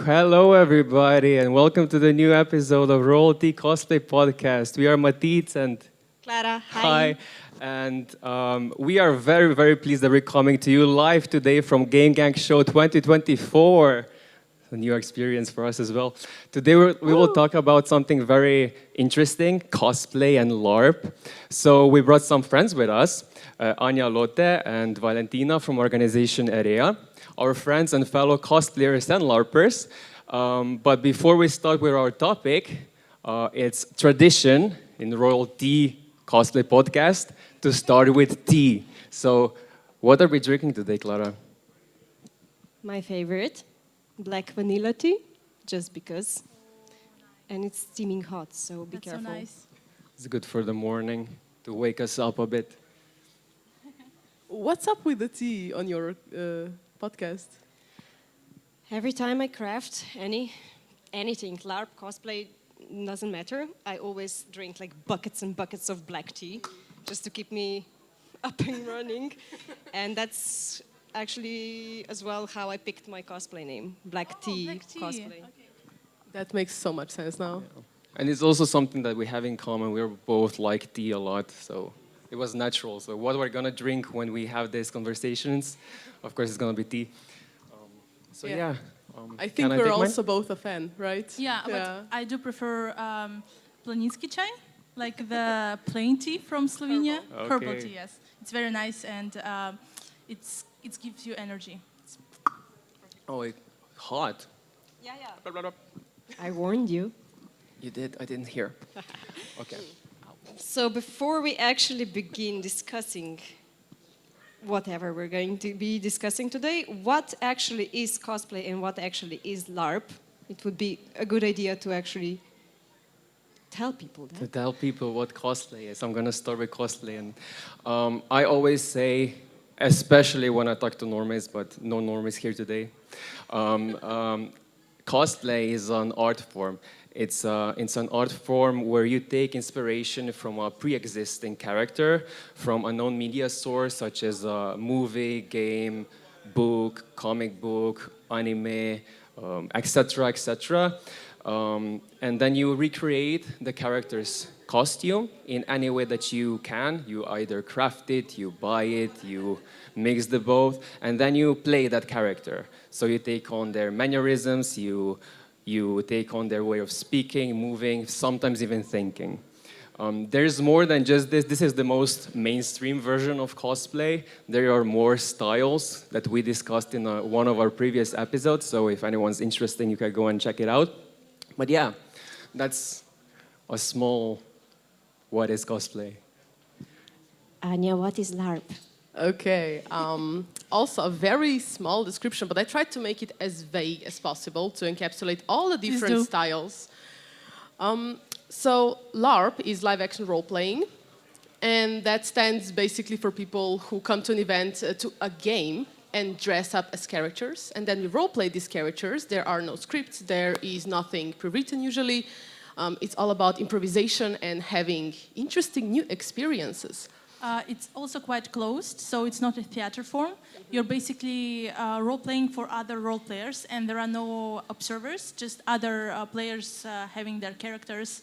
Hello, everybody, and welcome to the new episode of Royalty Cosplay Podcast. We are Matisse and Clara, Hi. And we are very, very pleased that we're coming to you live today from Game Gang Show 2024. A new experience for us as well. Today we will talk about something very interesting, cosplay and LARP. So we brought some friends with us, Anya Lotte and Valentina from organization Erea, our friends and fellow cosplayers and LARPers. But before we start with our topic, it's tradition in Royalty Cosplay Podcast to start with tea. So what are we drinking today, Clara? My favorite, black vanilla tea, just because. And it's steaming hot, so be careful. So nice. It's good for the morning to wake us up a bit. What's up with the tea on your podcast? Every time I craft anything, LARP, cosplay, doesn't matter. I always drink like buckets and buckets of black tea, just to keep me up and running. And that's actually as well how I picked my cosplay name, Black Tea Cosplay. Okay. That makes so much sense now. Yeah. And it's also something that we have in common. We're both like tea a lot, so it was natural. So what we're gonna drink when we have these conversations, of course, it's gonna be tea. I think we're also both a fan, right? Yeah, but I do prefer planinski chai, like the plain tea from Slovenia. Herbal tea, yes. It's very nice and it gives you energy. Oh, hot. Yeah. I warned you. You did? I didn't hear. Okay. So before we actually begin discussing whatever we're going to be discussing today, what actually is cosplay and what actually is LARP, it would be a good idea to actually tell people that. To tell people what cosplay is. I'm going to start with cosplay. And I always say, especially when I talk to normies, but no normies here today, cosplay is an art form. It's an art form where you take inspiration from a pre-existing character, from a known media source such as a movie, game, book, comic book, anime, etc., etc. And then you recreate the character's costume in any way that you can. You either craft it, you buy it, you mix the both, and then you play that character. So you take on their mannerisms, you take on their way of speaking, moving, sometimes even thinking. There's more than just this. This is the most mainstream version of cosplay. There are more styles that we discussed in one of our previous episodes, so if anyone's interested, you can go and check it out. But yeah, that's a small what is cosplay. Anya, what is LARP? Okay. Also a very small description, but I tried to make it as vague as possible to encapsulate all the different styles. So LARP is live action role playing, and that stands basically for people who come to an event, to a game, and dress up as characters, and then we role play these characters. There are no scripts, there is nothing pre-written usually. It's all about improvisation and having interesting new experiences. It's also quite closed, so it's not a theater form. You're basically role-playing for other role-players, and there are no observers, just other players having their characters.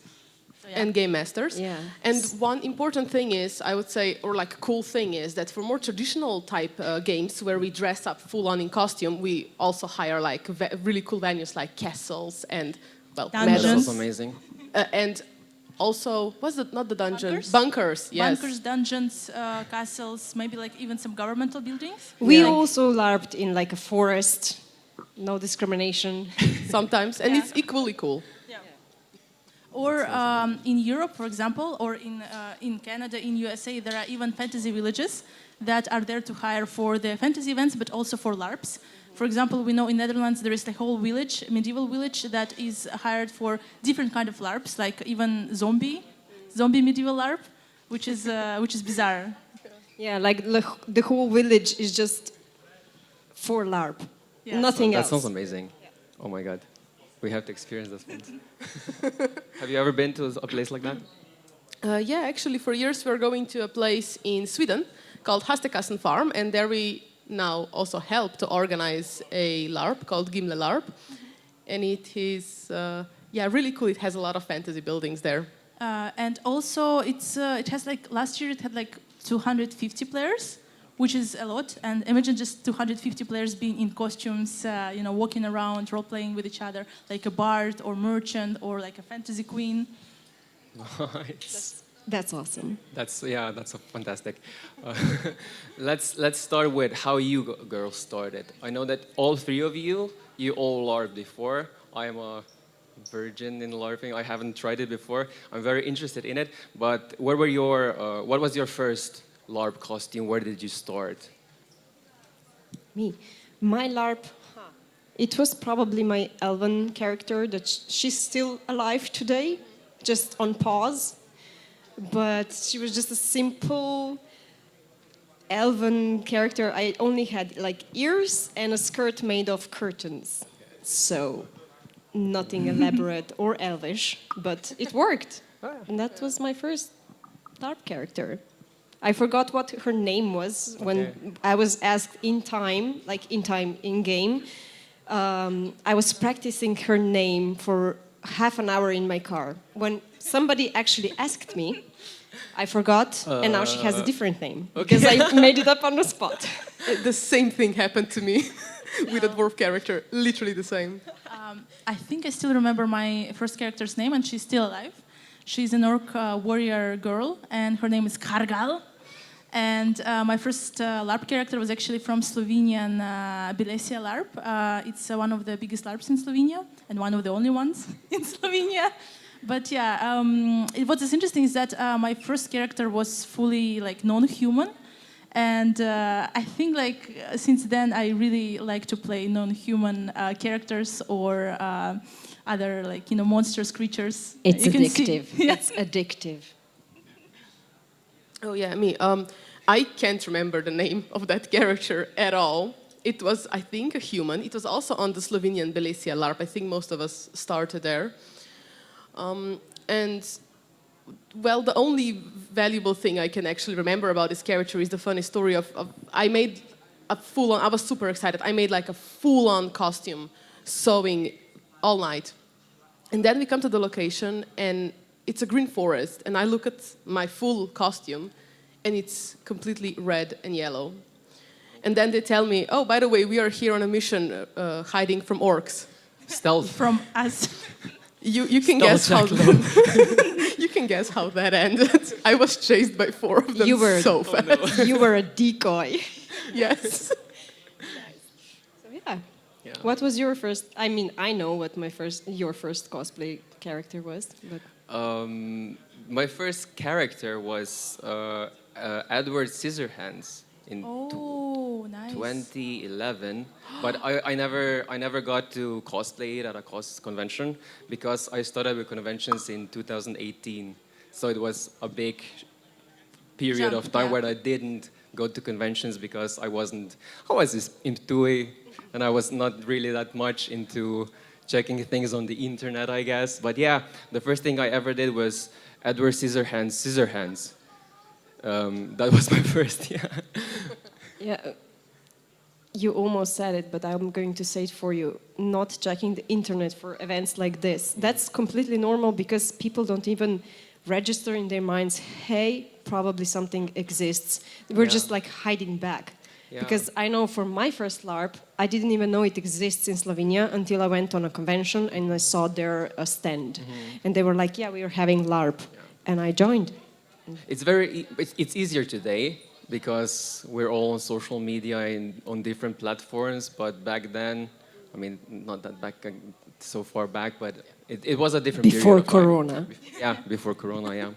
So, yeah. And game masters. Yeah. And one important thing is, I would say, or like a cool thing is that for more traditional type games where we dress up full-on in costume, we also hire like really cool venues like castles and, well, dungeons. meadows. That's amazing. And also, was it not the dungeon? Bunkers? Bunkers, yes. Bunkers, dungeons, castles, maybe like even some governmental buildings. We also LARPed in like a forest, no discrimination. Sometimes, and it's equally cool. Yeah. Or in Europe, for example, or in Canada, in USA, there are even fantasy villages that are there to hire for the fantasy events, but also for LARPs. For example, we know in Netherlands there is a whole village, medieval village, that is hired for different kind of LARPs, like even zombie medieval LARP, which is bizarre. Yeah, like the whole village is just for LARP, nothing else. That sounds amazing. Yeah. Oh my god, we have to experience this once. Have you ever been to a place like that? Yeah, actually, for years we're going to a place in Sweden called Hastekassen Farm, and there we now also help to organize a LARP called Gimle LARP. and it is really cool. It has a lot of fantasy buildings there. And also, it has like last year it had like 250 players, which is a lot. And imagine just 250 players being in costumes, walking around, role playing with each other, like a bard or merchant or like a fantasy queen. Nice. That's awesome. That's a fantastic. Let's start with how you girls started. I know that all three of you all LARPed before. I am a virgin in LARPing. I haven't tried it before. I'm very interested in it. But what was your first LARP costume? Where did you start? Me. My LARP, it was probably my elven character that she's still alive today, just on pause. But she was just a simple elven character. I only had like ears and a skirt made of curtains. So nothing elaborate or elvish, but it worked. And that was my first LARP character. I forgot what her name was when I was asked in game. I was practicing her name for half an hour in my car. When somebody actually asked me, I forgot, and now she has a different name because I made it up on the spot. The same thing happened to me with a dwarf character, literally the same. I think I still remember my first character's name, and she's still alive. She's an orc warrior girl, and her name is Kargal. And my first LARP character was actually from Slovenian Bilesia LARP. It's one of the biggest LARPs in Slovenia, and one of the only ones in Slovenia. But yeah, what is interesting is that my first character was fully like non-human. And I think like since then I really like to play non-human characters or other like monstrous creatures. It's addictive. It's addictive. Oh yeah, me. I can't remember the name of that character at all. It was, I think, a human. It was also on the Slovenian Bilesia LARP. I think most of us started there. And well, the only valuable thing I can actually remember about this character is the funny story of I made a full-on, I was super excited. I made like a full-on costume, sewing all night. And then we come to the location and it's a green forest. And I look at my full costume and it's completely red and yellow. And then they tell me, oh, by the way, we are here on a mission hiding from orcs. Stealth. From us. You can guess how you can guess how that ended. I was chased by 4 of them so fast. Oh, no. You were a decoy. Yes. So yeah. What was your first? I mean, I know what your first cosplay character was, but my first character was Edward Scissorhands in nice. 2011, but I never got to cosplay it at a convention because I started with conventions in 2018. So it was a big period of time where I didn't go to conventions because I was into it, and I was not really that much into checking things on the internet, I guess. But yeah, the first thing I ever did was Edward Scissorhands. That was my first, yeah. You almost said it, but I'm going to say it for you. Not checking the internet for events like this. That's completely normal because people don't even register in their minds, hey, probably something exists. We're just like hiding back. Yeah. Because I know for my first LARP, I didn't even know it exists in Slovenia until I went on a convention and I saw their stand. And they were like, yeah, we are having LARP. Yeah. And I joined. It's easier today because we're all on social media and on different platforms, but back then, I mean, not that back so far back, but it was a different period. Before Corona. Before Corona, yeah.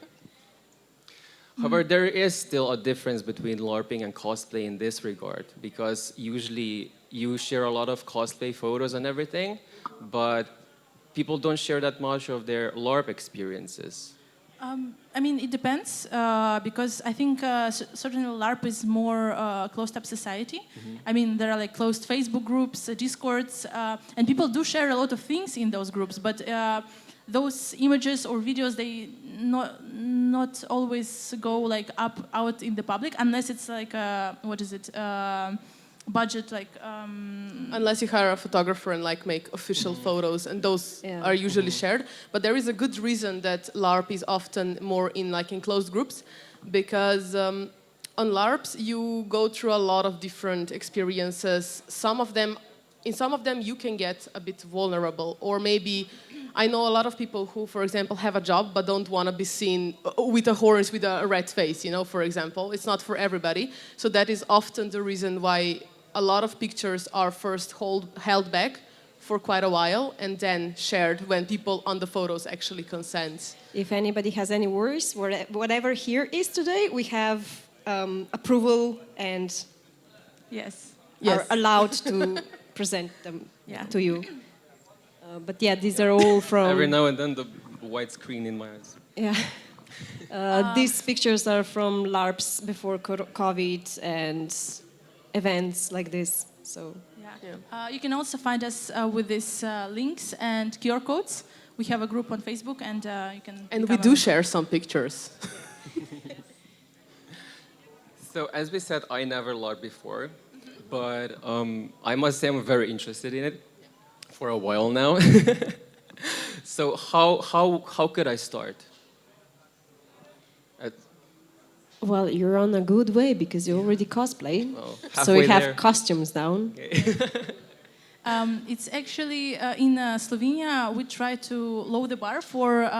However, there is still a difference between LARPing and cosplay in this regard, because usually you share a lot of cosplay photos and everything, but people don't share that much of their LARP experiences. I mean, it depends, because I think certainly LARP is more closed-up society. I mean, there are like closed Facebook groups, Discords, and people do share a lot of things in those groups, but those images or videos, they not always go like out in the public, unless it's like, budget like. Unless you hire a photographer and like make official photos, and those are usually shared. But there is a good reason that LARP is often more in like enclosed groups, because on LARPs you go through a lot of different experiences. In some of them you can get a bit vulnerable, or maybe I know a lot of people who, for example, have a job but don't want to be seen with a horse with a red face, you know, for example. It's not for everybody. So that is often the reason why a lot of pictures are first held back for quite a while and then shared when people on the photos actually consent. If anybody has any worries, whatever here is today, we have approval and are allowed to present them to you. But yeah, these are all from... Every now and then the white screen in my eyes. Yeah. These pictures are from LARPs before COVID and events like this. So you can also find us with these links and QR codes. We have a group on Facebook, and you can... And we do share some pictures. So as we said, I never LARP before, but I must say I'm very interested in it for a while now. So how could I start? Well, you're on a good way because you already cosplay. Well, so you have there. costumes down. Okay. It's actually in Slovenia we try to lower the bar for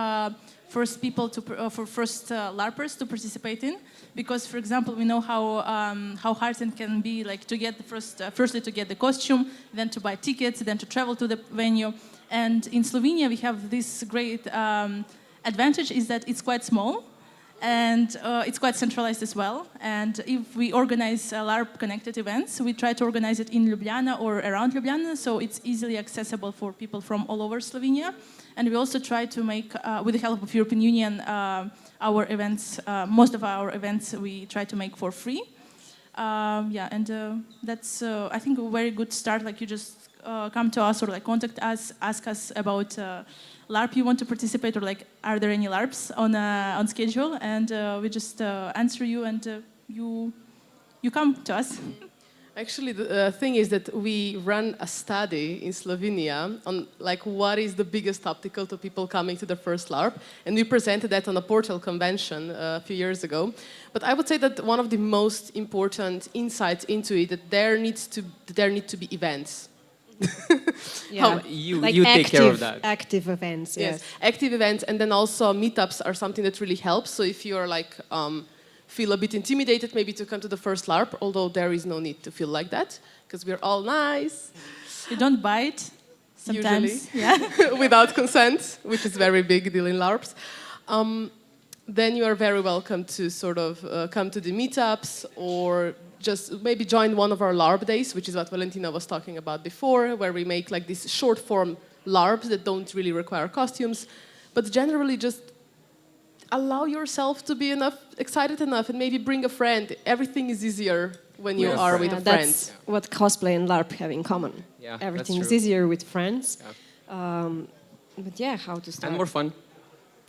first people for first LARPers to participate in, because, for example, we know how hard it can be, like to get the firstly to get the costume, then to buy tickets, then to travel to the venue. And in Slovenia we have this great advantage is that it's quite small. And it's quite centralized as well. And if we organize LARP-connected events, we try to organize it in Ljubljana or around Ljubljana, so it's easily accessible for people from all over Slovenia. And we also try to make, with the help of European Union, our events, most of our events, we try to make for free. That's, I think, a very good start. Like, you just come to us or like contact us, ask us about LARP you want to participate, or like, are there any LARPs on schedule? And we just answer you, and you come to us. Actually, the thing is that we run a study in Slovenia on like what is the biggest obstacle to people coming to their first LARP, and we presented that on a Portal convention a few years ago. But I would say that one of the most important insights into it that there need to be events. You like take care of that. Active events, yes. Active events, and then also meetups are something that really helps. So if you're like feel a bit intimidated maybe to come to the first LARP, although there is no need to feel like that, because we're all nice. You don't bite sometimes, without consent, which is a very big deal in LARPs. Then you are very welcome to sort of come to the meetups, or just maybe join one of our LARP days, which is what Valentina was talking about before, where we make like these short form LARPs that don't really require costumes, but generally just allow yourself to be excited enough, and maybe bring a friend. Everything is easier when you are with a friend. That's what cosplay and LARP have in common. Yeah, everything is easier with friends. Yeah. But yeah, how to start? And more fun.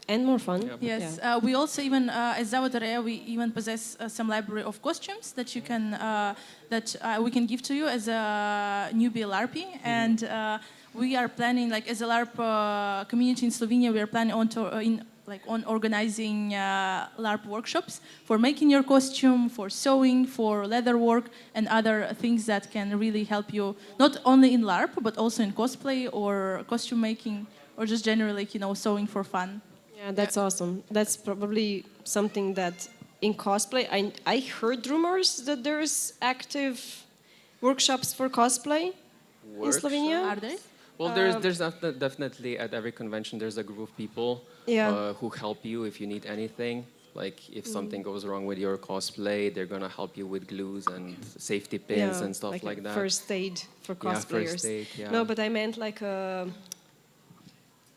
And more fun. Yep. Yes, we also even at Zavod Erea we even possess some library of costumes that you can we can give to you as a newbie LARPy, and we are planning, like, as a LARP community in Slovenia, we are planning on organizing LARP workshops for making your costume, for sewing, for leather work, and other things that can really help you not only in LARP but also in cosplay or costume making, or just generally, sewing for fun. Yeah, that's awesome. That's probably something that in cosplay, I heard rumors that there's active workshops for cosplay in Slovenia. Are there? Well, there's definitely at every convention there's a group of people who help you if you need anything. Like if something goes wrong with your cosplay, they're gonna help you with glues and safety pins and stuff like that. First aid for cosplayers. First aid, yeah. No, but I meant like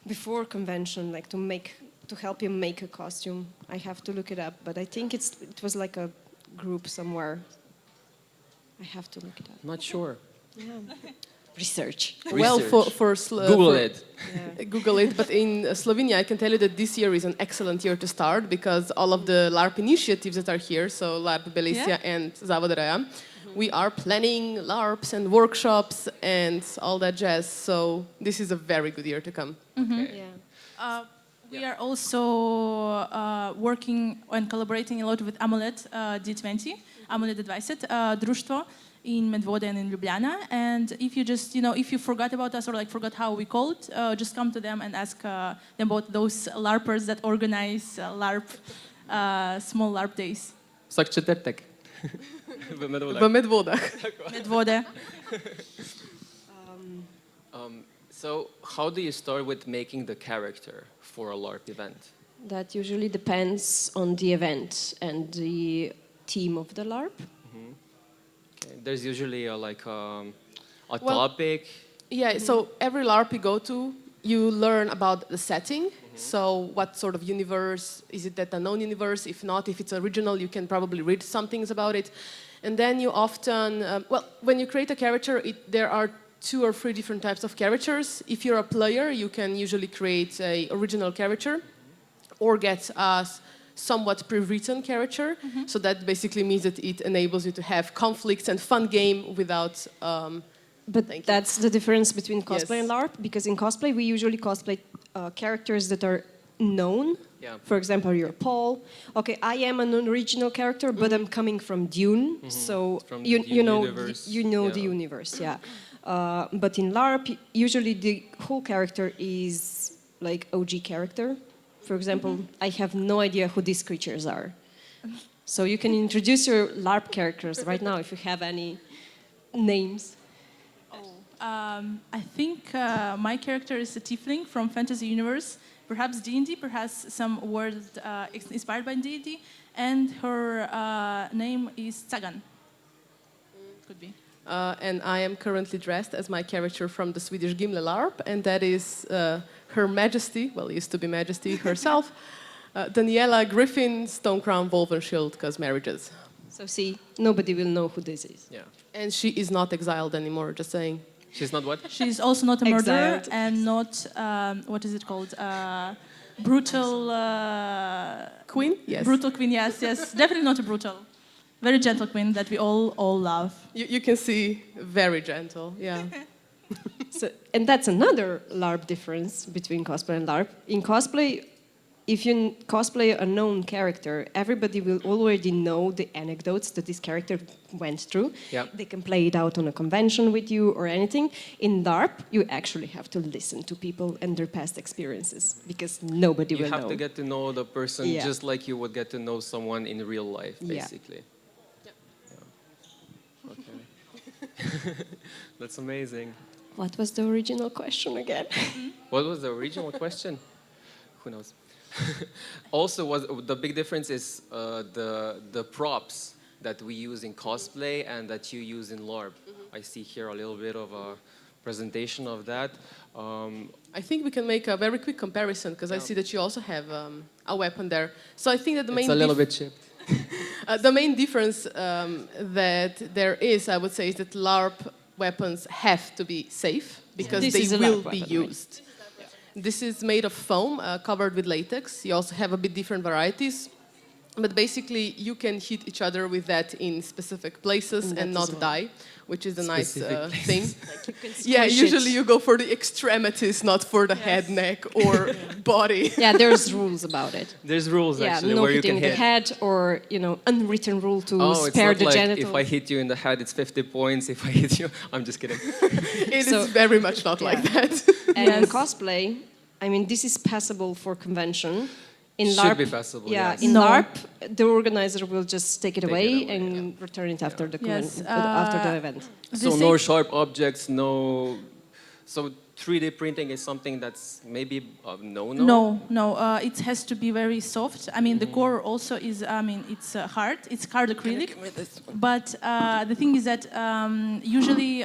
before convention, like to help you make a costume. I have to look it up, but I think it was like a group somewhere. I have to look it up. Not sure. Yeah. Research. Well, Google it. Yeah. Google it. But in Slovenia, I can tell you that this year is an excellent year to start, because all of the LARP initiatives that are here, so LARP Belisia and Zavod Erea, We are planning LARPs and workshops and all that jazz. So this is a very good year to come. Okay. Yeah. We are also working and collaborating a lot with Amulet D20, Amulet Advised, društvo in Medvode and in Ljubljana. And if you just, if you forgot about us or like forgot how we called, just come to them and ask them about those LARPers that organize LARP, small LARP days. Vsak četrtek. V Medvodah. V Medvodah. Medvode. So how do you start with making the character for a LARP event? That usually depends on the event and the theme of the LARP. Okay. There's usually a topic. Yeah, so every LARP you go to, you learn about the setting. So what sort of universe, is it that unknown universe? If not, if it's original, you can probably read some things about it. And then you often, when you create a character, there are 2 or 3 different types of characters. If you're a player, you can usually create an original character or get a somewhat pre-written character. So that basically means that it enables you to have conflicts and fun game without... But that's the difference between cosplay Yes. and LARP, because in cosplay we usually cosplay characters that are known. Yeah. For example, you're Paul. Okay, I am an original character, but I'm coming from Dune, so From you the know universe, the universe, yeah. But in LARP, usually the whole character is like OG character. For example, I have no idea who these creatures are. So you can introduce your LARP characters right now if you have any names. I think my character is a tiefling from fantasy universe, perhaps D&D, perhaps some word inspired by D&D, and her name is Tsagan. Could be. And I am currently dressed as my character from the Swedish Gimle LARP, and that is Her Majesty, well, used to be Majesty herself, Daniela Griffin, Stonecrown Wolvenshield, because marriages. So see, nobody will know who this is. Yeah. And she is not exiled anymore, just saying. She's not what? She's also not a murderer Exiled. and not, what is it called? Brutal... Queen? Yes. Brutal queen, yes, definitely not a brutal. Very gentle queen that we all love. You can see very gentle, yeah. So, and that's another LARP difference between cosplay and LARP. In cosplay, if you cosplay a known character, everybody will already know the anecdotes that this character went through. Yeah. They can play it out on a convention with you or anything. In LARP, you actually have to listen to people and their past experiences because nobody You will have know. to get to know the person Yeah. just like you would get to know someone in real life, Yeah. basically. Yeah. Okay. That's amazing. What was the original question again? What was the original question? Who knows? Also, the big difference is the props that we use in cosplay and that you use in LARP. I see here a little bit of a presentation of that. I think we can make a very quick comparison because I see that you also have a weapon there. So I think that the main It's a little bit chipped. the main difference that there is, I would say, is that LARP weapons have to be safe because This they is a will LARP be weapon, right? used. This is made of foam covered with latex. You also have a bit different varieties. But basically, you can hit each other with that in specific places and not die, which is a nice thing. Yeah, usually you go for the extremities, not for the head, neck, or body. Yeah, there's rules about it. There's rules Yeah, actually no where you hitting can the hit. head or, unwritten rule to Oh, it's spare not the like genitals. if I hit you in the head, it's 50 points. If I hit you, I'm just kidding. It So- is very much not like that. And in cosplay, I mean, this is passable for convention. In Should LARP, be passable, yeah, yes. in No. LARP, the organizer will just take it Take away, it away, and return it after the Yes, after the event. So They no say- sharp objects, no... So 3D printing is something that's maybe no-no? No, it has to be very soft. I mean, the core also is, it's hard. It's hard acrylic. But the thing is that usually,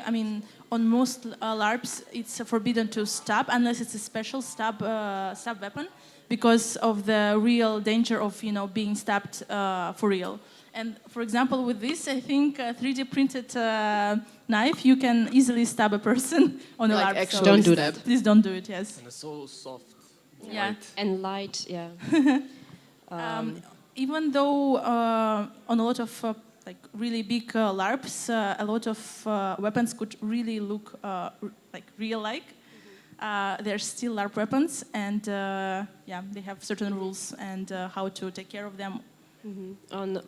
on most LARPs, it's forbidden to stab unless it's a special stab weapon because of the real danger of, being stabbed for real. And for example, with this, I think a 3D printed knife, you can easily stab a person on a Like LARP. actually Don't do stab. that. Please don't do it, yes. And it's so soft. Yeah. Light. And light, yeah. Even though on a lot of like really big LARPs, a lot of weapons could really look like real-like. They're still LARP weapons, and yeah, they have certain rules and how to take care of them.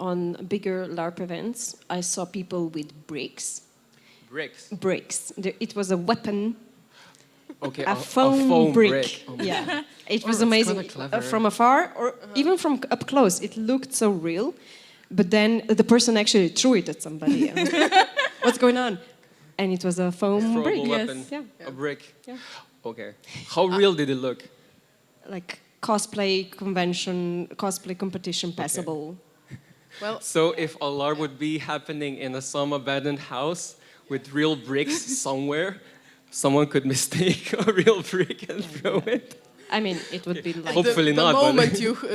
On bigger LARP events, I saw people with bricks. Bricks. Bricks. It was a weapon. Okay, A foam brick. Oh, Yeah, it was that's amazing. kinda clever. From afar, or even from up close, it looked so real. But then the person actually threw it at somebody. And what's going on? And it was a foam brick. Throwable weapon. Yeah. A brick. Yeah. Okay. How real did it look? Like cosplay convention, cosplay competition passable. Well, So if a LARP would be happening in some abandoned house with real bricks somewhere, someone could mistake a real brick and throw it. I mean, it would be like Hopefully the not, but-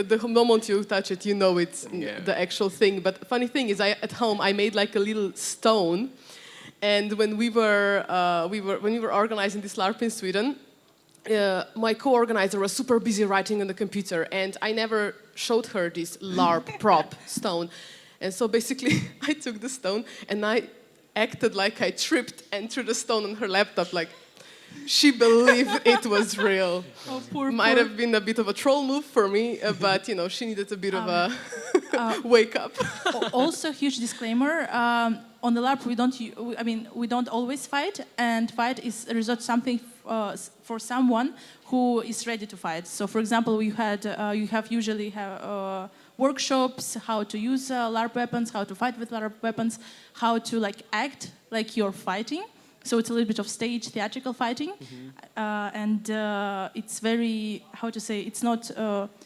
the moment you touch it, you know it's Yeah. the actual thing. But the funny thing is, at home I made like a little stone, and when we were organizing this LARP in Sweden, my co-organizer was super busy writing on the computer, and I never showed her this LARP prop stone. And so basically, I took the stone and I acted like I tripped and threw the stone on her laptop, like. She believed it was real. Oh, poor, Might have been a bit of a troll move for me, but you know, she needed a bit of a wake up. Also, huge disclaimer: on the LARP, we don't always fight, and fight is resort something for someone who is ready to fight. So, for example, you have usually workshops how to use LARP weapons, how to fight with LARP weapons, how to like act like you're fighting. So it's a little bit of stage theatrical fighting, and it's very, how to say, it's not,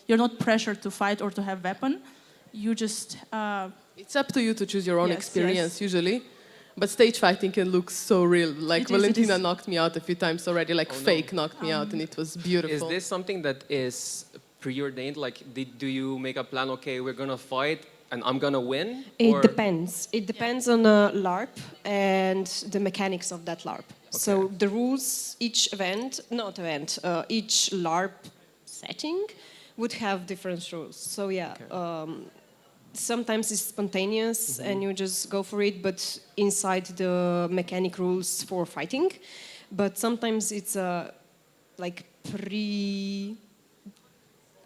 you're not pressured to fight or to have weapon. You just... It's up to you to choose your own Yes, experience, yes. usually. But stage fighting can look so real. Like It is, Valentina knocked me out a few times already, like Oh, no. fake knocked me out, and it was beautiful. Is this something that is preordained? Like, do you make a plan, okay, we're gonna fight and I'm gonna win? It Or- depends. It depends on a LARP and the mechanics of that LARP. So the rules, each LARP setting would have different rules. So yeah, sometimes it's spontaneous and you just go for it, but inside the mechanic rules for fighting. But sometimes it's like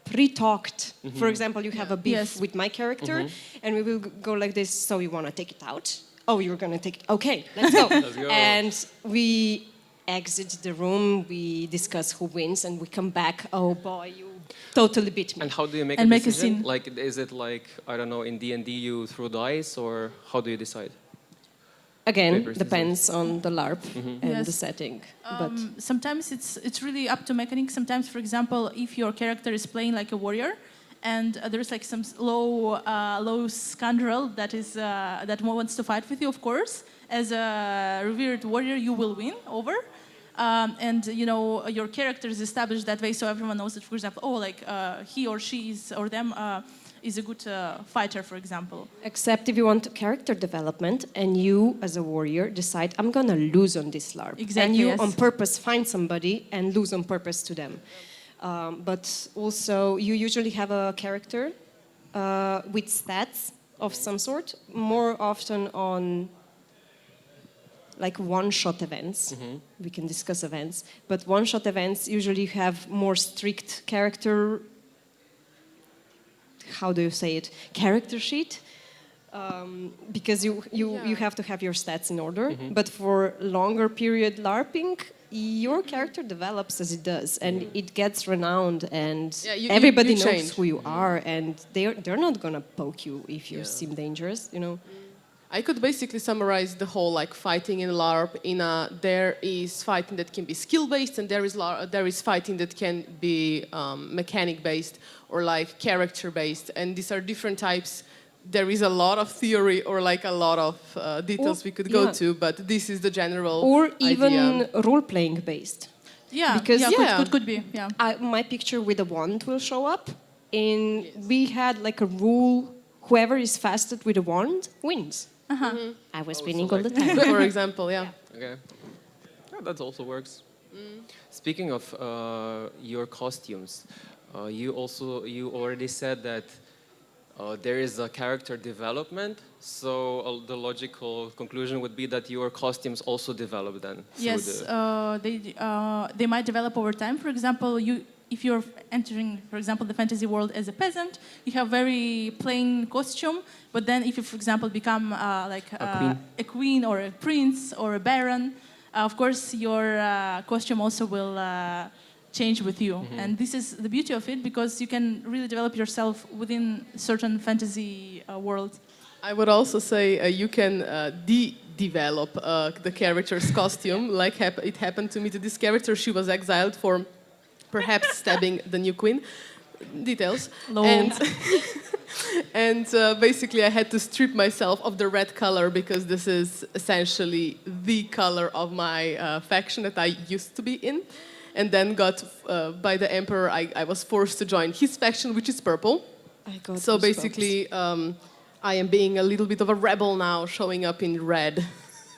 pre-talked. For example, you have a beef Yes. with my character, and we will go like this. So you want to take it out? Oh, you're gonna take it. Okay, let's go. Let's go. And we exit the room. We discuss who wins, and we come back. Oh boy, you totally beat me. And how do you make And a make a decision? scene. Like, is it like, I don't know, in D&D you throw dice, or how do you decide? Again, Paper, scissors. depends on the LARP and Yes. the setting. But Sometimes it's really up to mechanics. Sometimes, for example, if your character is playing like a warrior, and there's like some low scoundrel that wants to fight with you, of course, as a revered warrior, you will win over. And you know your character is established that way, so everyone knows that. For example, he or she is or them is a good fighter, for example. except if you want character development and you, as a warrior, decide, I'm going to lose on this LARP. Exactly, And you, yes. on purpose, find somebody and lose on purpose to them. But also, you usually have a character with stats of some sort, more often on like one-shot events. We can discuss events, but one-shot events usually have more strict character, how do you say it, character sheet, because you have to have your stats in order. But for longer period LARPing, your character develops as it does, and it gets renowned, and everybody you knows change. who you are, and they're not gonna poke you if you seem dangerous, you know. I could basically summarize the whole like fighting in LARP in there is fighting that can be skill based, and there is fighting that can be mechanic based or like character based, and these are different types. There is a lot of theory or like a lot of details we could go to, but this is the general Or even idea. role-playing based. Yeah, Because- could be. Yeah. My picture with a wand will show up, and we had like a rule: whoever is fastest with a wand wins. I was winning all the time. For example, yeah. Okay. Yeah, that also works. Speaking of your costumes, you already said that there is a character development, so the logical conclusion would be that your costumes also develop then. Yes, they might develop over time. For example, if you're entering, for example, the fantasy world as a peasant, you have very plain costume. But then, if you, for example, become a queen or a prince or a baron, of course, your costume also will change with you. And this is the beauty of it, because you can really develop yourself within certain fantasy world. I would also say you can develop the character's costume. Like it happened to me to this character. She was exiled for perhaps stabbing the new queen. Details. And basically I had to strip myself of the red color, because this is essentially the color of my faction that I used to be in. And then got, by the emperor, I was forced to join his faction, which is purple. So basically, I am being a little bit of a rebel now, showing up in red.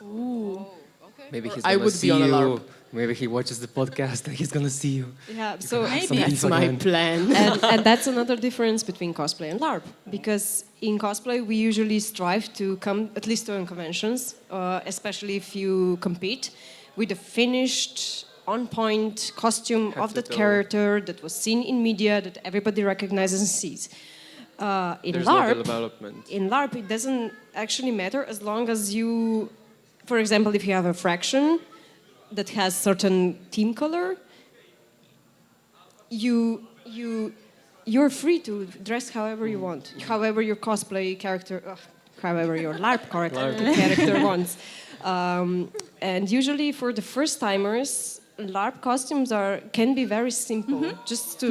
Ooh. Okay. Maybe he's gonna see on a you. LARP. Maybe he watches the podcast and he's gonna see you. Yeah, so maybe. That's my plan. and that's another difference between cosplay and LARP, because in cosplay we usually strive to come at least to conventions, especially if you compete, with a finished, on-point costume of that character that was seen in media, that everybody recognizes and sees. In LARP, it doesn't actually matter, as long as you, for example, if you have a fraction that has certain theme color, you're free to dress however you want, however your cosplay character, however your LARP character wants. And usually for the first timers, LARP costumes can be very simple. Just to,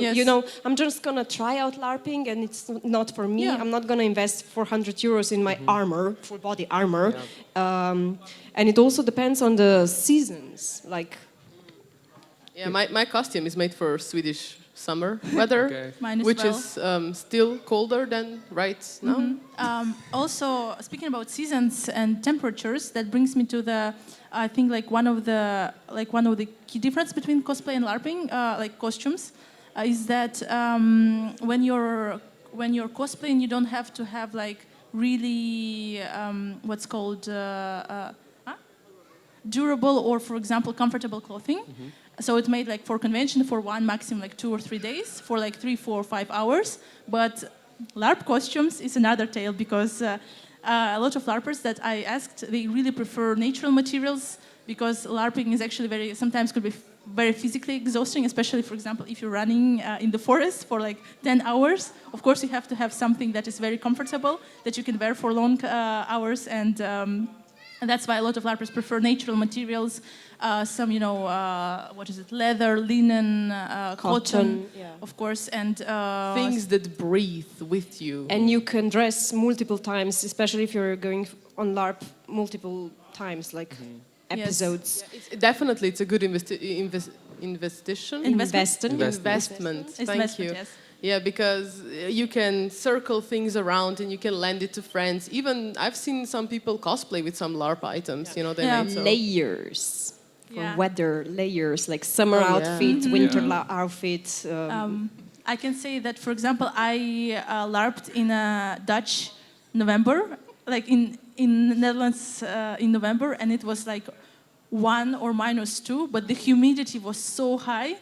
I'm just gonna try out LARPing, and it's not for me. I'm not gonna invest 400 euros in my armor, full body armor. And it also depends on the seasons. Like, my costume is made for Swedish summer weather, which is still colder than right now. Also, speaking about seasons and temperatures, that brings me to I think one of the key difference between cosplay and LARPing, like costumes, is that when you're cosplaying, you don't have to have really what's called durable or, for example, comfortable clothing. So it's made for convention for one, maximum 2 or 3 days, for 3, 4, 5 hours. But LARP costumes is another tale, because a lot of LARPers that I asked, they really prefer natural materials, because LARPing is actually sometimes could be very physically exhausting, especially, for example, if you're running in the forest for 10 hours. Of course, you have to have something that is very comfortable, that you can wear for long hours, and that's why a lot of LARPers prefer natural materials, leather, linen, cotton, of course, and things that breathe with you. And you can dress multiple times, especially if you're going on LARP multiple times, episodes. Yes. It's a good investment. Thank you. Yes. Yeah, because you can circle things around and you can lend it to friends. Even I've seen some people cosplay with some LARP items. They made layers for weather, layers like summer outfit, winter outfit. I can say that, for example, I LARPed in a Dutch November, in Netherlands in November, and it was 1 or -2, but the humidity was so high.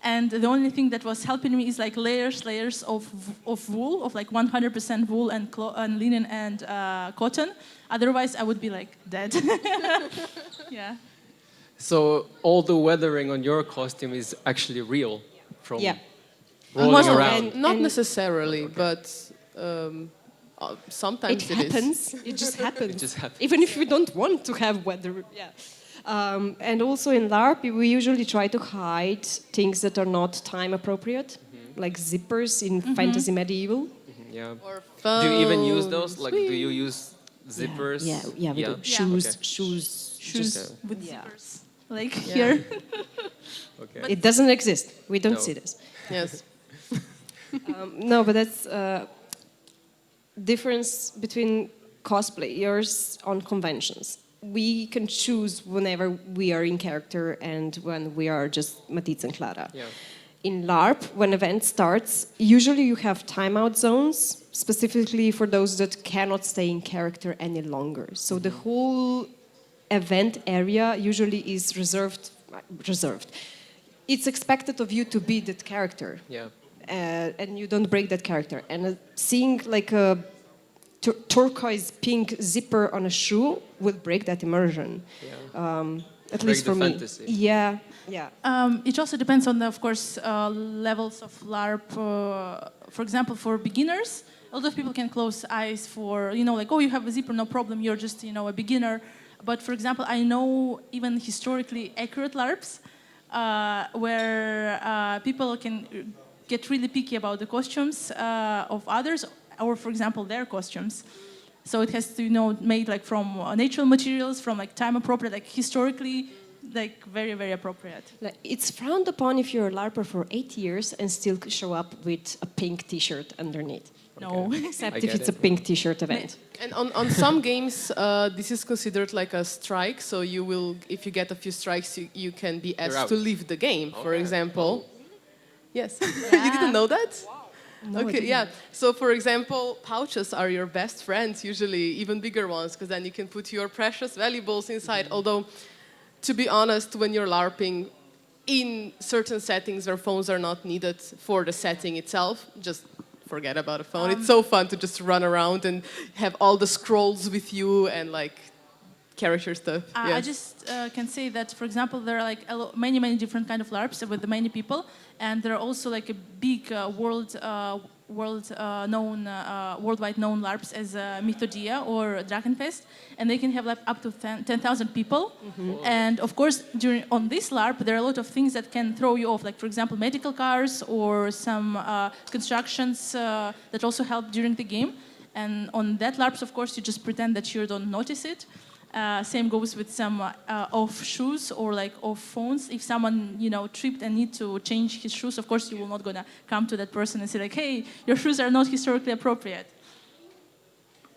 And the only thing that was helping me is layers of wool, of 100% wool and linen and cotton. Otherwise, I would be dead. Yeah. So all the weathering on your costume is actually real from rolling around? Not necessarily, but sometimes it happens. It just happens. Even if we don't want to have weather. Yeah. And also in LARP, we usually try to hide things that are not time appropriate, like zippers in fantasy medieval. Yeah. Or do you even use those? Do you use zippers? Yeah, we do. Shoes with zippers. Here. Okay. It doesn't exist. We don't see this. Yes. No, but that's difference between cosplayers on conventions. We can choose whenever we are in character and when we are just Matic and Clara. Yeah. In LARP, when event starts, usually you have timeout zones, specifically for those that cannot stay in character any longer. So the whole event area usually is reserved. It's expected of you to be that character. Yeah. And you don't break that character. And seeing like a turquoise pink zipper on a shoe will break that immersion. Yeah. At least for me. Fantasy. Yeah. It also depends on, of course, levels of LARP. For example, for beginners, a lot of people can close eyes for, like, oh, you have a zipper, no problem, you're just, a beginner. But for example, I know even historically accurate LARPs where people can get really picky about the costumes of others, or for example, their costumes. So it has to, made like from natural materials, from like time appropriate, like historically, like very, very appropriate. It's frowned upon if you're a LARPer for 8 years and still show up with a pink T-shirt underneath. No, Except if it's a pink T-shirt event. And on some games, this is considered like a strike. So you will, if you get a few strikes, you can be asked to leave the game. For example. Yes. You didn't know that? No, okay, yeah. So, for example, pouches are your best friends, usually even bigger ones, because then you can put your precious valuables inside. Although, to be honest, when you're LARPing in certain settings where phones are not needed for the setting itself, just forget about a phone. It's so fun to just run around and have all the scrolls with you and like character stuff. I just can say that, for example, there are like many, many different kind of LARPs with many people, and there are also like a big worldwide known LARPs as Mythodia or Drakenfest, and they can have like up to 10,000 people. And of course, on this LARP, there are a lot of things that can throw you off, like for example, medical cars or some constructions that also help during the game. And on that LARPs, of course, you just pretend that you don't notice it. Same goes with some off shoes or like off phones. If someone tripped and need to change his shoes, of course you will not gonna come to that person and say like, "Hey, your shoes are not historically appropriate."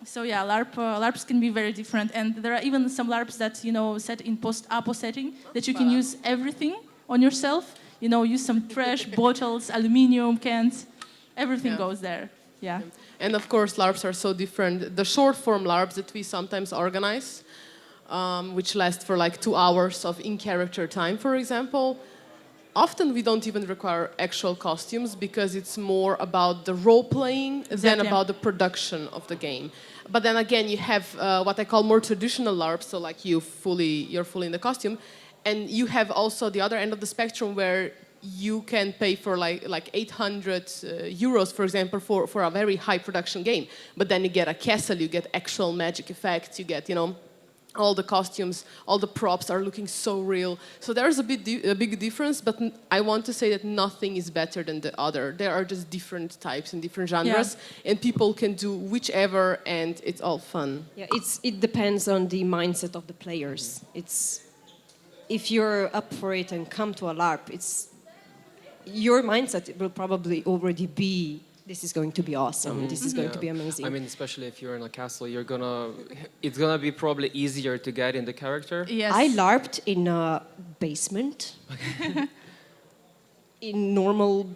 So yeah, LARPs can be very different, and there are even some LARPs that set in post-apo setting that you can use everything on yourself. Use some trash bottles, aluminium cans, everything goes there. Yeah. And of course, LARPs are so different. The short form LARPs that we sometimes organize, which last for like 2 hours of in-character time, for example, often we don't even require actual costumes because it's more about the role-playing than about the production of the game. But then again, you have what I call more traditional LARPs, so like you're fully in the costume, and you have also the other end of the spectrum where you can pay for like 800 euros, for example, for a very high production game. But then you get a castle, you get actual magic effects, you get, all the costumes, all the props are looking so real. So there's a big difference, but I want to say that nothing is better than the other. There are just different types and different genres, and people can do whichever, and it's all fun. Yeah, it depends on the mindset of the players. If you're up for it and come to a LARP, your mindset will probably already be, this is going to be awesome, this is going to be amazing. I mean, especially if you're in a castle, it's gonna be probably easier to get in the character. Yes. I LARPed in a basement in normal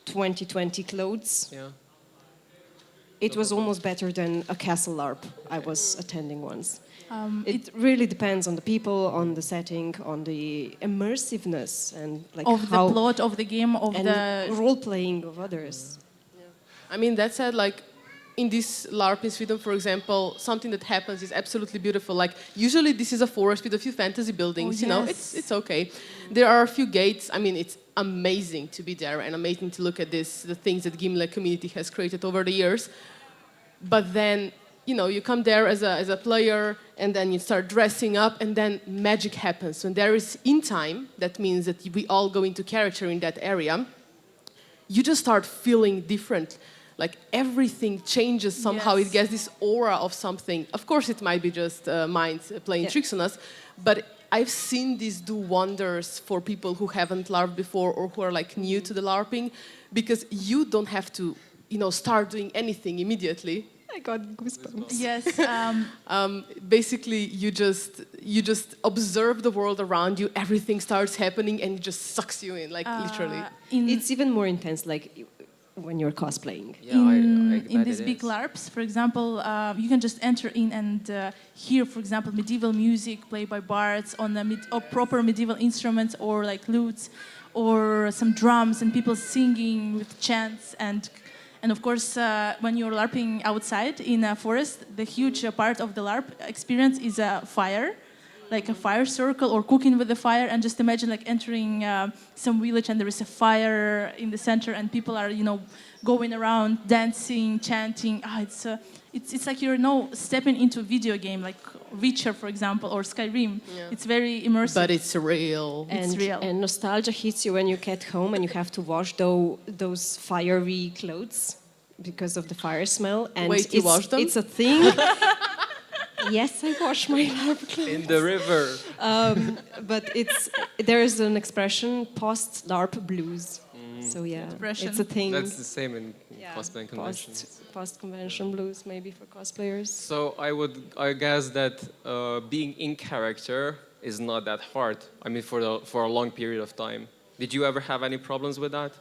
2020 clothes. Yeah. It was almost better than a castle LARP I was attending once. It really depends on the people, on the setting, on the immersiveness, and like of the plot of the game, of the role playing of others. Yeah. I mean, that said, like in this LARP in Sweden, for example, something that happens is absolutely beautiful. Like usually this is a forest with a few fantasy buildings. It's okay. There are a few gates. I mean, it's amazing to be there and amazing to look at the things that Gimle community has created over the years. But then, you come there as a player, and then you start dressing up, and then magic happens. When there is in time, that means that we all go into character in that area, you just start feeling different. Like everything changes somehow. It gets this aura of something. Of course, it might be just minds playing tricks on us, but I've seen this do wonders for people who haven't LARPed before or who are like new to the LARPing, because you don't have to, start doing anything immediately. I got goosebumps. Yes. Basically, you just observe the world around you. Everything starts happening, and it just sucks you in, like literally. It's even more intense, like when you're cosplaying. Yeah, I in bet these it big is. LARPs, for example, you can just enter in and hear, for example, medieval music played by bards on or proper medieval instruments, or like lutes, or some drums and people singing with chants. And of course, when you're LARPing outside in a forest, the huge part of the LARP experience is a fire, like a fire circle, or cooking with the fire. And just imagine like entering some village and there is a fire in the center and people are, going around, dancing, chanting. It's like you're stepping into a video game, like Witcher, for example, or Skyrim. Yeah. It's very immersive. But it's real. It's real. And nostalgia hits you when you get home and you have to wash those fiery clothes because of the fire smell. And Wait, you wash them? It's a thing. Yes, I wash my LARP clothes. In the river. But there is an expression, post-LARP blues. So yeah, it's a thing. That's the same in cosplay conventions. Post-convention blues, maybe for cosplayers. So I guess that being in character is not that hard. I mean, for a long period of time. Did you ever have any problems with that?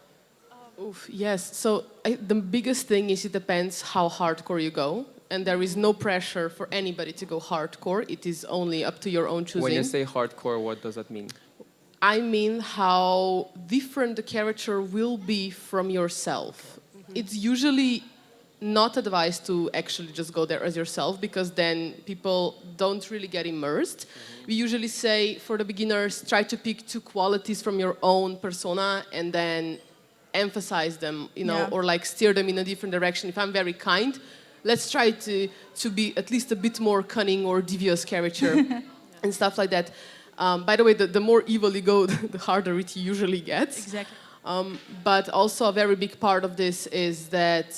Yes. So the biggest thing is it depends how hardcore you go. And there is no pressure for anybody to go hardcore. It is only up to your own choosing. When you say hardcore, what does that mean? I mean how different the character will be from yourself. Mm-hmm. It's usually not advised to actually just go there as yourself, because then people don't really get immersed. Mm-hmm. We usually say for the beginners, try to pick 2 qualities from your own persona and then emphasize them, or like steer them in a different direction. If I'm very kind, let's try to be at least a bit more cunning or devious character and stuff like that. By the way, the more evil you go, the harder it usually gets. Exactly. But also a very big part of this is that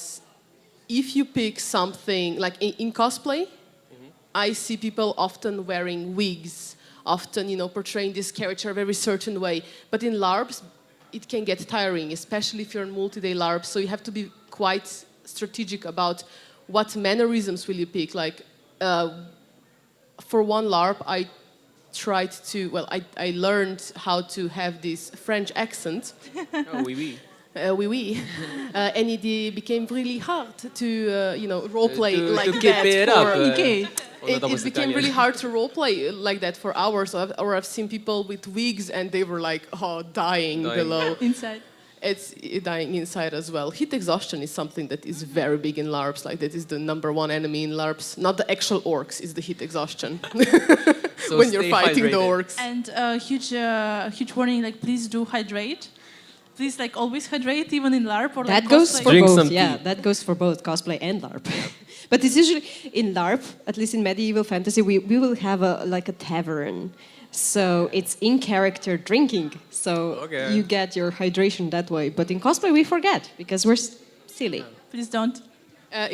if you pick something, like in cosplay, I see people often wearing wigs, often, portraying this character a very certain way. But in LARPs, it can get tiring, especially if you're in multi-day LARPs. So you have to be quite strategic about what mannerisms will you pick. Like, for one LARP, I learned how to have this French accent. Oh, oui, oui. Oui, oui. And it became really hard to, roleplay like to keep that. it up. It became really hard to roleplay like that for hours. Or I've seen people with wigs and they were like, dying below. Inside. It's dying inside as well. Heat exhaustion is something that is very big in LARPs. Like, that is the #1 enemy in LARPs. Not the actual orcs, it's the heat exhaustion. So when you're fighting hydrated. the orcs. And huge warning, like, please do hydrate. Please, like, always hydrate, even in LARP or That like goes cosplay. for Drink both. some Yeah, tea. that goes for both cosplay and LARP. But it's usually in LARP, at least in medieval fantasy, we will have a tavern. So it's in character drinking. So you get your hydration that way. But in cosplay we forget because we're silly. Please don't.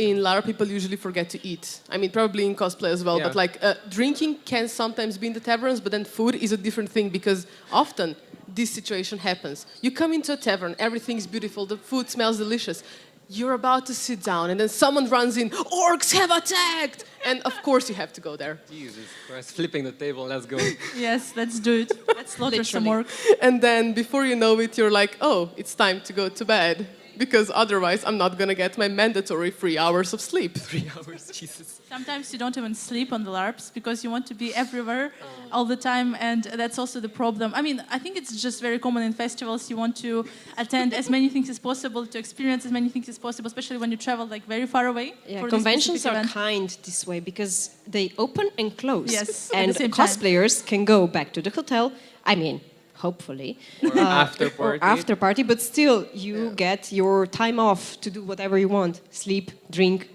In LARP, people usually forget to eat. I mean, probably in cosplay as well. Yeah. But like, drinking can sometimes be in the taverns, but then food is a different thing, because often this situation happens. You come into a tavern, everything's beautiful, the food smells delicious. You're about to sit down, and then someone runs in, orcs have attacked! And of course you have to go there. Jesus Christ, flipping the table, let's go. Yes, let's do it. Let's slaughter some Literally. orcs. And then before you know it, you're like, oh, it's time to go to bed. Because otherwise I'm not gonna get my mandatory 3 hours of sleep. 3 hours, Jesus. Sometimes you don't even sleep on the LARPs because you want to be everywhere all the time, and that's also the problem. I mean, I think it's just very common in festivals. You want to attend as many things as possible, to experience as many things as possible, especially when you travel like very far away. Yeah, for this conventions specific are event. kind this way because they open and close. Yes, at and the same time. cosplayers can go back to the hotel. I mean, hopefully. Or after party. Or after party, but still you get your time off to do whatever you want. Sleep, drink,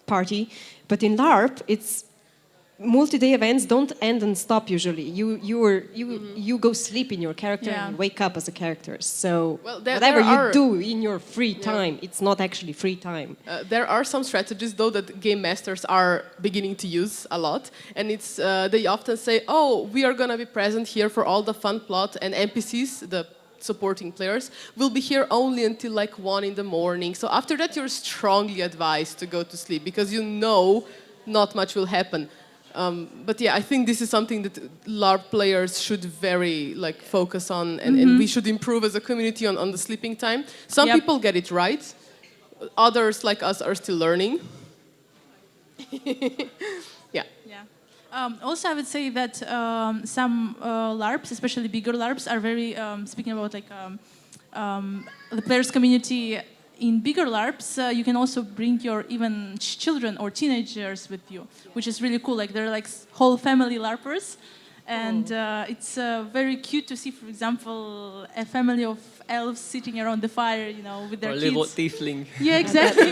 party. But in LARP, it's multi-day events don't end and stop usually. You go sleep in your character and wake up as a character. So whatever you do in your free time, it's not actually free time. There are some strategies though that game masters are beginning to use a lot, and they often say, "Oh, we are gonna be present here for all the fun plot and NPCs, the supporting players, will be here only until like 1 in the morning. So after that, you're strongly advised to go to sleep because you know not much will happen. But yeah, I think this is something that LARP players should very like focus on, and we should improve as a community on the sleeping time. Some people get it right. Others like us are still learning. Yeah. Also, I would say that some LARPs, especially bigger LARPs, are very speaking about like the players' community. In bigger LARPs, you can also bring your even children or teenagers with you, which is really cool. Like they're like whole family LARPers, and it's very cute to see, for example, a family of elves sitting around the fire, you know, with their kids. Or a little tiefling. Yeah, exactly.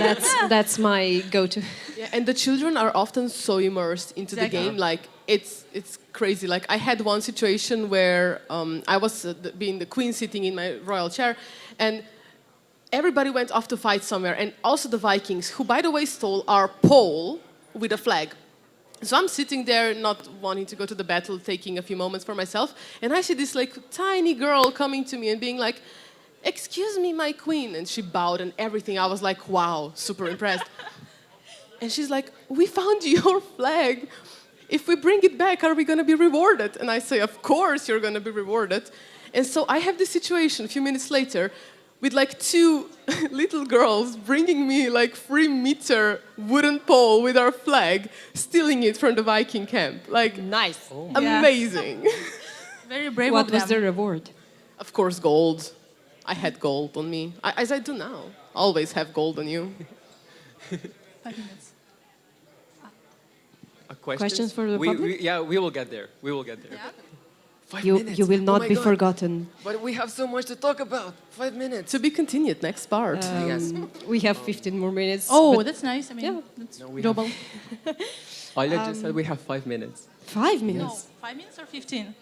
That's my go-to. Yeah, and the children are often so immersed into the game, like it's crazy. Like I had one situation where I was being the queen sitting in my royal chair, and everybody went off to fight somewhere, and also the Vikings, who by the way stole our pole with a flag. So I'm sitting there not wanting to go to the battle, taking a few moments for myself, and I see this like tiny girl coming to me and being like, "Excuse me, my queen," and she bowed and everything. I was like, wow, super impressed. And she's like, "We found your flag. If we bring it back, are we going to be rewarded?" And I say, "Of course you're going to be rewarded." And so I have this situation a few minutes later with like 2 little girls bringing me like 3-meter wooden pole with our flag, stealing it from the Viking camp. Like, Nice. amazing. Very brave What of was them. the reward? Of course, gold. I had gold on me, as I do now. Always have gold on you. 5 minutes. Questions for the public? Yeah, we will get there. We will get there. Yeah. 5 You minutes. will not Oh my be God. forgotten. But we have so much to talk about. 5 minutes. To be continued, next part. Yes. We have 15 more minutes. Oh, but that's nice. I mean, Yeah. that's No, we doable. Alja just said we have 5 minutes. 5 No, minutes. 5 minutes or 15?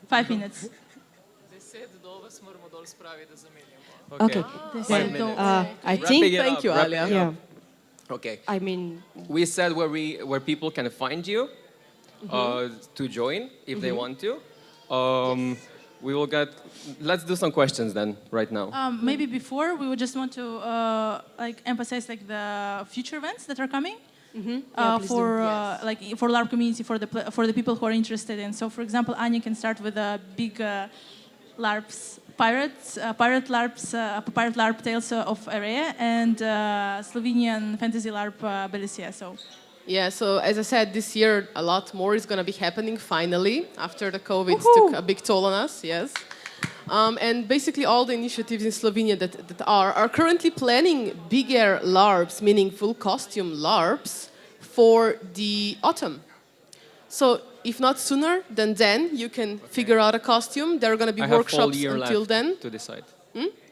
5 minutes. Okay. They 5 said minutes. I Wrapping think. it Thank up, you, wrapping Alia. it Yeah. up. Okay. I mean, We said where people can find you to join if they want to. We will get. Let's do some questions then right now. Maybe before we would just want to like emphasize like the future events that are coming please for do. like for LARP community for the people who are interested in. So, for example, Anya can start with a big LARPs pirate LARP Tales of Erea and Slovenian fantasy LARP Belicia. So. Yeah, so as I said, this year a lot more is going to be happening finally after the COVID took a big toll on us, yes. And basically all the initiatives in Slovenia that are currently planning bigger LARPs, meaning full costume LARPs, for the autumn. So if not sooner than then, you can figure out a costume. There are going to be I have workshops whole year until left then. to decide.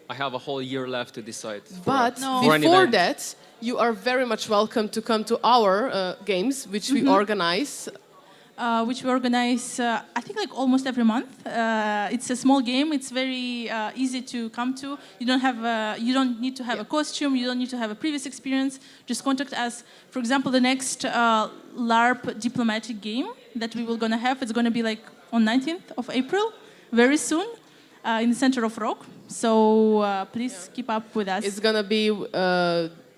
I have a whole year left to decide. But for an before event. that, you are very much welcome to come to our games, which we organize. Which we organize, I think, like almost every month. It's a small game. It's very easy to come to. You don't need to have a costume. You don't need to have a previous experience. Just contact us. For example, the next LARP diplomatic game that we will gonna have, it's gonna be like on 19th of April, very soon, in the center of Rock. So please keep up with us. It's going to be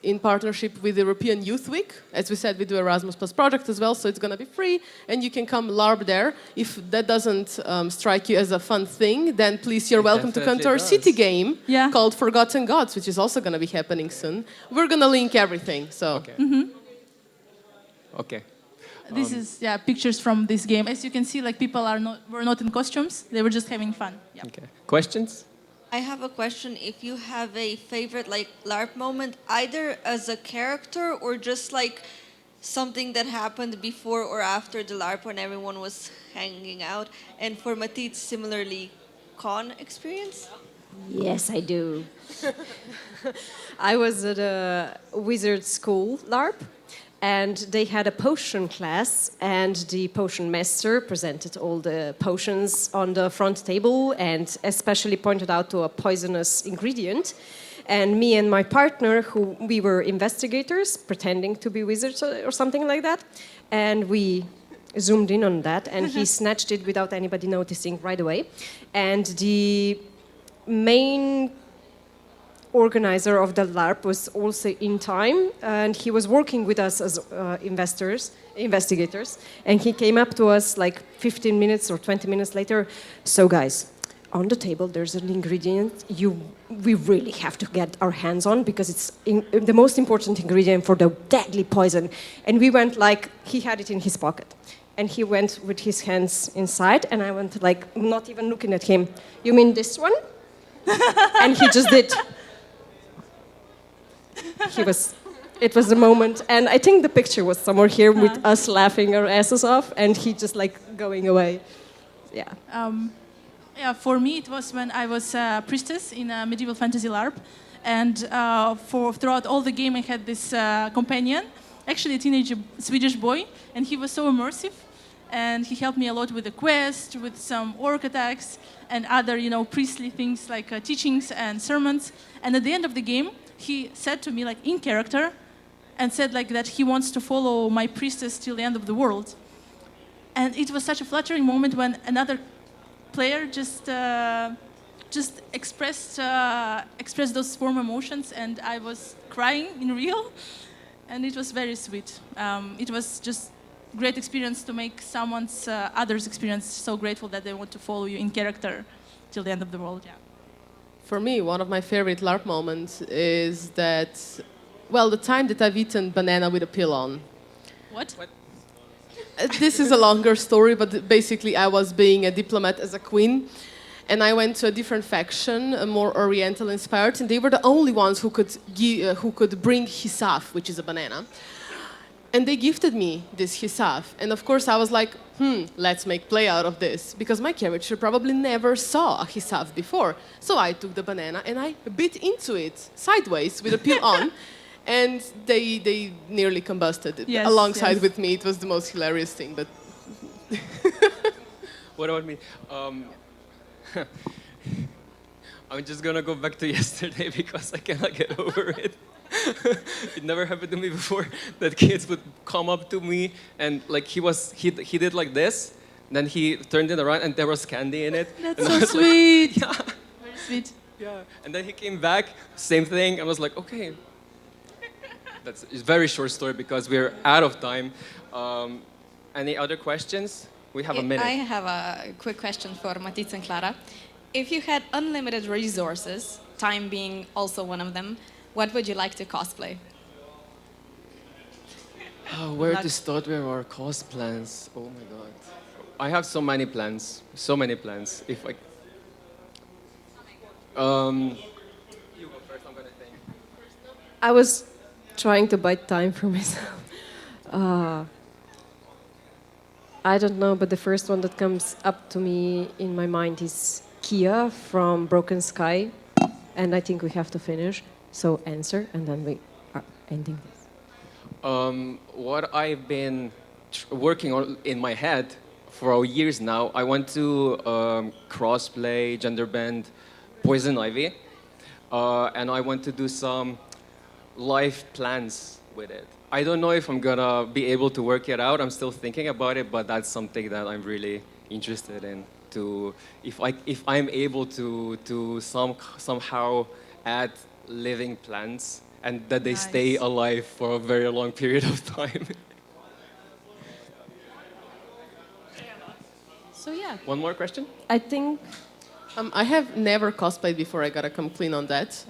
in partnership with the European Youth Week. As we said, we do Erasmus Plus project as well, so it's going to be free, and you can come LARP there. If that doesn't strike you as a fun thing, then please, you're welcome to come to our city game called Forgotten Gods, which is also going to be happening soon. We're going to link everything, so... Okay. Okay. This is pictures from this game. As you can see, like people were not in costumes; they were just having fun. Yeah. Okay. Questions? I have a question. If you have a favorite like LARP moment, either as a character or just like something that happened before or after the LARP when everyone was hanging out, and for Matit, similarly, con experience? Yes, I do. I was at a wizard school LARP, and they had a potion class, and the potion master presented all the potions on the front table and especially pointed out to a poisonous ingredient. And me and my partner, who we were investigators, pretending to be wizards or something like that, and we zoomed in on that, and he snatched it without anybody noticing right away. And the main organizer of the LARP was also in time, and he was working with us as investigators, and he came up to us like 15 minutes or 20 minutes later. So guys, on the table there's an ingredient we really have to get our hands on, because it's the most important ingredient for the deadly poison. And we went like, he had it in his pocket, and he went with his hands inside, and I went like, not even looking at him, you mean this one? And he just did. It was a moment, and I think the picture was somewhere here with us laughing our asses off, and he just like going away. Yeah. Yeah, for me it was when I was a priestess in a medieval fantasy LARP, and throughout all the game I had this companion, actually a teenage Swedish boy, and he was so immersive, and he helped me a lot with the quest, with some orc attacks, and other, priestly things like teachings and sermons. And at the end of the game, he said to me, like in character, and said like that he wants to follow my priestess till the end of the world. And it was such a flattering moment when another player just expressed those warm emotions, and I was crying in real, and it was very sweet. It was just great experience to make someone's others experience so grateful that they want to follow you in character till the end of the world. Yeah. For me, one of my favorite LARP moments is that, well, the time that I've eaten banana with a peel on. What? This is a longer story, but basically I was being a diplomat as a queen, and I went to a different faction, more Oriental inspired, and they were the only ones who could bring hisaf, which is a banana. And they gifted me this hisaf, and of course I was like, let's make play out of this, because my character probably never saw a hisaf before. So I took the banana and I bit into it sideways with a peel on, and they nearly combusted yes, alongside yes. with me. It was the most hilarious thing, but... What about me? I'm just gonna go back to yesterday because I cannot get over it. It never happened to me before that kids would come up to me and like he did like this, then he turned it around and there was candy in it. That's and so I was sweet. Like, yeah. Very sweet. Yeah. And then he came back, same thing. I was like, okay. That's a very short story because we're out of time. Any other questions? We have a minute. I have a quick question for Matica and Clara. If you had unlimited resources, time being also one of them, what would you like to cosplay? Where to start with our cost plans? Oh my god. I have so many plans. So many plans. If I... You go first, I'm gonna think. I was trying to buy time for myself. I don't know, but the first one that comes up to me in my mind is Kia from Broken Sky, and I think we have to finish. So answer, and then we are ending this. What I've been working on in my head for years now, I want to crossplay, gender bend, Poison Ivy, and I want to do some life plans with it. I don't know if I'm gonna be able to work it out. I'm still thinking about it, but that's something that I'm really interested in. If I'm able to somehow add living plants and that they stay alive for a very long period of time. So yeah. One more question? I think I have never cosplayed before, I gotta come clean on that.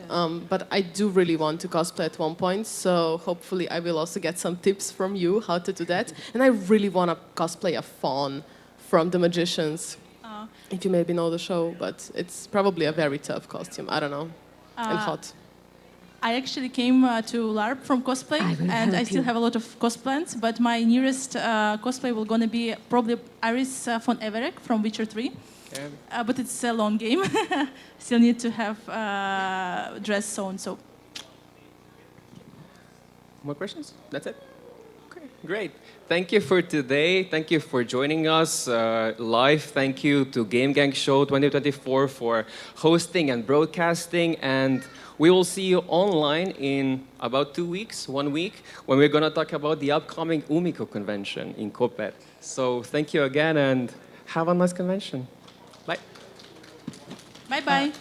But I do really want to cosplay at one point, so hopefully I will also get some tips from you how to do that. And I really want to cosplay a fawn from The Magicians. If you maybe know the show, but it's probably a very tough costume, I don't know, and hot. I actually came to LARP from cosplay, and I still have a lot of plans, but my nearest cosplay will gonna be probably Iris von Everek from Witcher 3. But it's a long game. Still need to have dress sewn, so. More questions? That's it? Okay, great. Thank you for today. Thank you for joining us live. Thank you to Game Gang Show 2024 for hosting and broadcasting. And we will see you online in about 2 weeks, 1 week, when we're going to talk about the upcoming Umiko convention in Koper. So thank you again and have a nice convention. Bye. Bye-bye.